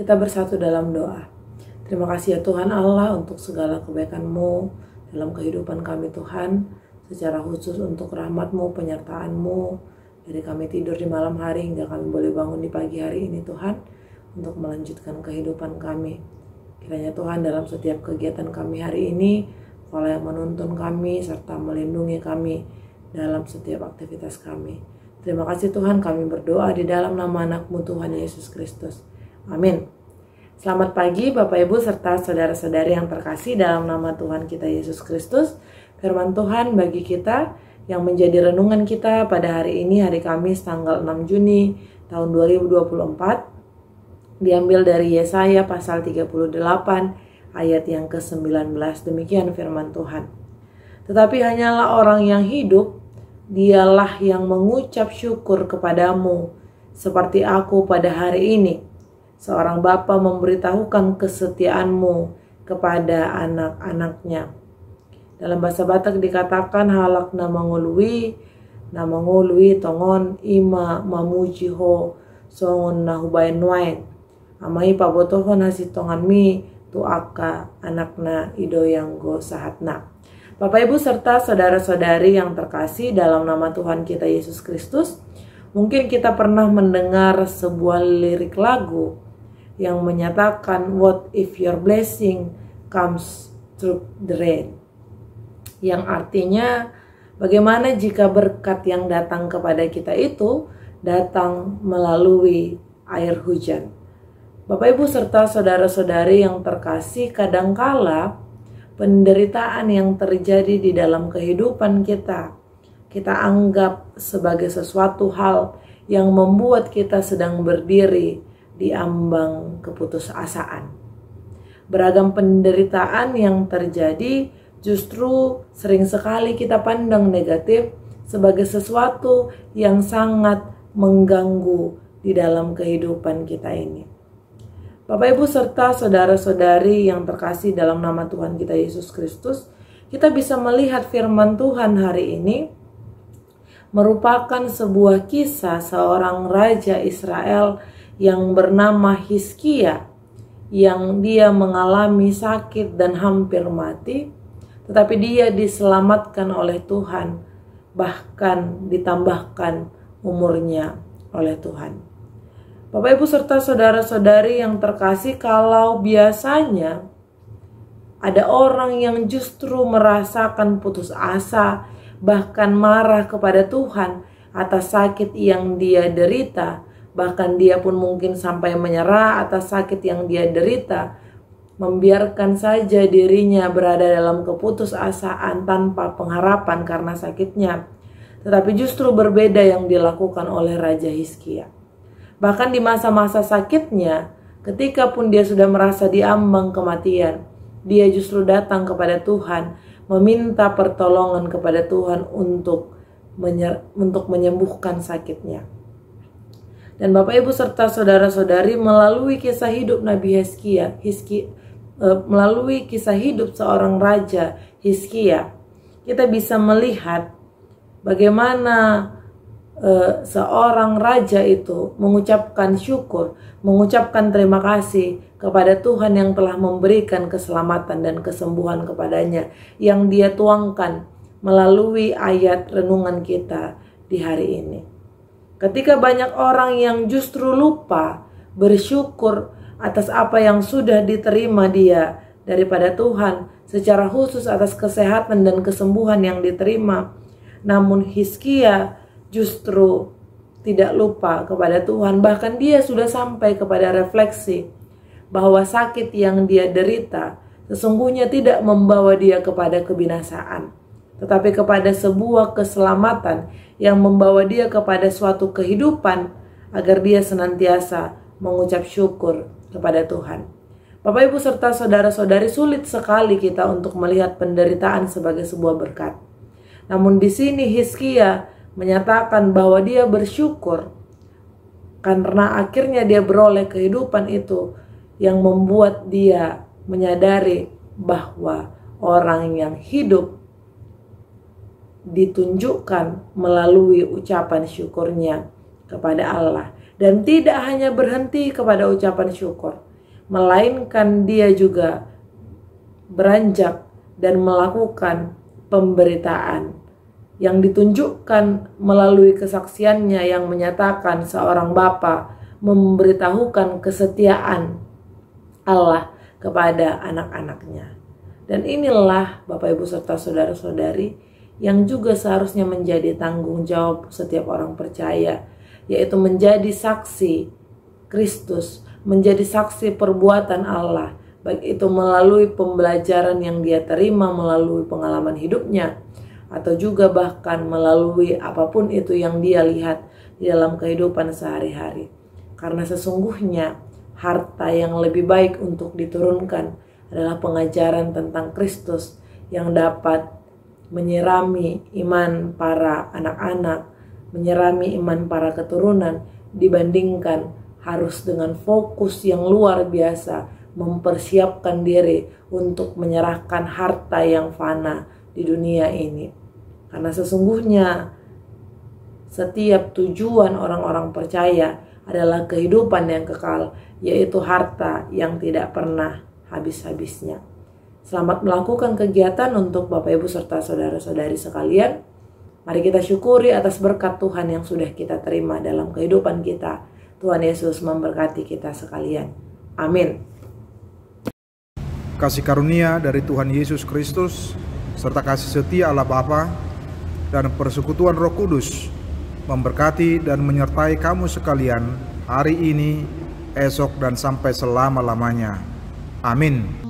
Kita bersatu dalam doa. Terima kasih ya Tuhan Allah untuk segala kebaikan-Mu dalam kehidupan kami Tuhan. Secara khusus untuk rahmat-Mu, penyertaan-Mu dari kami tidur di malam hari hingga kami boleh bangun di pagi hari ini Tuhan, untuk melanjutkan kehidupan kami. Kiranya Tuhan dalam setiap kegiatan kami hari ini, Kau yang menuntun kami serta melindungi kami dalam setiap aktivitas kami. Terima kasih Tuhan, kami berdoa di dalam nama anak-Mu Tuhan Yesus Kristus. Amin. Selamat pagi Bapak Ibu serta saudara-saudari yang terkasih dalam nama Tuhan kita Yesus Kristus. Firman Tuhan bagi kita yang menjadi renungan kita pada hari ini, hari Kamis tanggal 6 Juni tahun 2024. Diambil dari Yesaya pasal 38 ayat yang ke-19. Demikian firman Tuhan. Tetapi hanyalah orang yang hidup, dialah yang mengucap syukur kepadamu, seperti aku pada hari ini. Seorang bapa memberitahukan kesetiaanmu kepada anak-anaknya. Dalam bahasa Batak dikatakan halak nama ngului tongon ima mamuji ho songon nahubain wain. Amai pabotohon hasi tongan mi tu aka anakna idoyang go sahatna. Bapak Ibu serta saudara-saudari yang terkasih dalam nama Tuhan kita Yesus Kristus, mungkin kita pernah mendengar sebuah lirik lagu yang menyatakan what if your blessing comes through the rain, yang artinya bagaimana jika berkat yang datang kepada kita itu datang melalui air hujan. Bapak Ibu serta saudara-saudari yang terkasih, kadangkala penderitaan yang terjadi di dalam kehidupan kita anggap sebagai sesuatu hal yang membuat kita sedang berdiri di ambang keputusasaan. Beragam penderitaan yang terjadi justru sering sekali kita pandang negatif sebagai sesuatu yang sangat mengganggu di dalam kehidupan kita ini. Bapak Ibu serta saudara-saudari yang terkasih dalam nama Tuhan kita Yesus Kristus, kita bisa melihat firman Tuhan hari ini merupakan sebuah kisah seorang raja Israel yang bernama Hizkia, yang dia mengalami sakit dan hampir mati, tetapi dia diselamatkan oleh Tuhan, bahkan ditambahkan umurnya oleh Tuhan. Bapak Ibu serta saudara-saudari yang terkasih, kalau biasanya ada orang yang justru merasakan putus asa, bahkan marah kepada Tuhan atas sakit yang dia derita, bahkan dia pun mungkin sampai menyerah atas sakit yang dia derita, membiarkan saja dirinya berada dalam keputusasaan tanpa pengharapan karena sakitnya. Tetapi justru berbeda yang dilakukan oleh Raja Hizkia. Bahkan di masa-masa sakitnya, ketika pun dia sudah merasa diambang kematian, dia justru datang kepada Tuhan, meminta pertolongan kepada Tuhan untuk menyembuhkan sakitnya. Dan Bapak Ibu serta saudara-saudari, melalui kisah hidup Nabi Hizkia, melalui kisah hidup seorang Raja Hizkia, kita bisa melihat bagaimana seorang raja itu mengucapkan syukur, mengucapkan terima kasih kepada Tuhan yang telah memberikan keselamatan dan kesembuhan kepadanya, yang dia tuangkan melalui ayat renungan kita di hari ini. Ketika banyak orang yang justru lupa bersyukur atas apa yang sudah diterima dia daripada Tuhan, secara khusus atas kesehatan dan kesembuhan yang diterima, namun Hizkia justru tidak lupa kepada Tuhan. Bahkan dia sudah sampai kepada refleksi bahwa sakit yang dia derita sesungguhnya tidak membawa dia kepada kebinasaan, tetapi kepada sebuah keselamatan yang membawa dia kepada suatu kehidupan, agar dia senantiasa mengucap syukur kepada Tuhan. Bapak Ibu serta saudara-saudari, sulit sekali kita untuk melihat penderitaan sebagai sebuah berkat. Namun di sini Hizkia menyatakan bahwa dia bersyukur karena akhirnya dia beroleh kehidupan itu, yang membuat dia menyadari bahwa orang yang hidup ditunjukkan melalui ucapan syukurnya kepada Allah. Dan tidak hanya berhenti kepada ucapan syukur. melainkan dia juga beranjak dan melakukan pemberitaan yang ditunjukkan melalui kesaksiannya yang menyatakan seorang bapa memberitahukan kesetiaan Allah kepada anak-anaknya. Dan inilah Bapak Ibu serta saudara-saudari yang juga seharusnya menjadi tanggung jawab setiap orang percaya, yaitu menjadi saksi Kristus, menjadi saksi perbuatan Allah, baik itu melalui pembelajaran yang dia terima melalui pengalaman hidupnya, atau juga bahkan melalui apapun itu yang dia lihat di dalam kehidupan sehari-hari. Karena sesungguhnya harta yang lebih baik untuk diturunkan adalah pengajaran tentang Kristus yang dapat menyirami iman para anak-anak, menyirami iman para keturunan, dibandingkan harus dengan fokus yang luar biasa mempersiapkan diri untuk menyerahkan harta yang fana di dunia ini. Karena sesungguhnya setiap tujuan orang-orang percaya adalah kehidupan yang kekal, yaitu harta yang tidak pernah habis-habisnya. Selamat melakukan kegiatan untuk Bapak Ibu serta saudara-saudari sekalian. Mari kita syukuri atas berkat Tuhan yang sudah kita terima dalam kehidupan kita. Tuhan Yesus memberkati kita sekalian. Amin. Kasih karunia dari Tuhan Yesus Kristus serta kasih setia Allah Bapa dan persekutuan Roh Kudus memberkati dan menyertai kamu sekalian hari ini, esok, dan sampai selama-lamanya. Amin.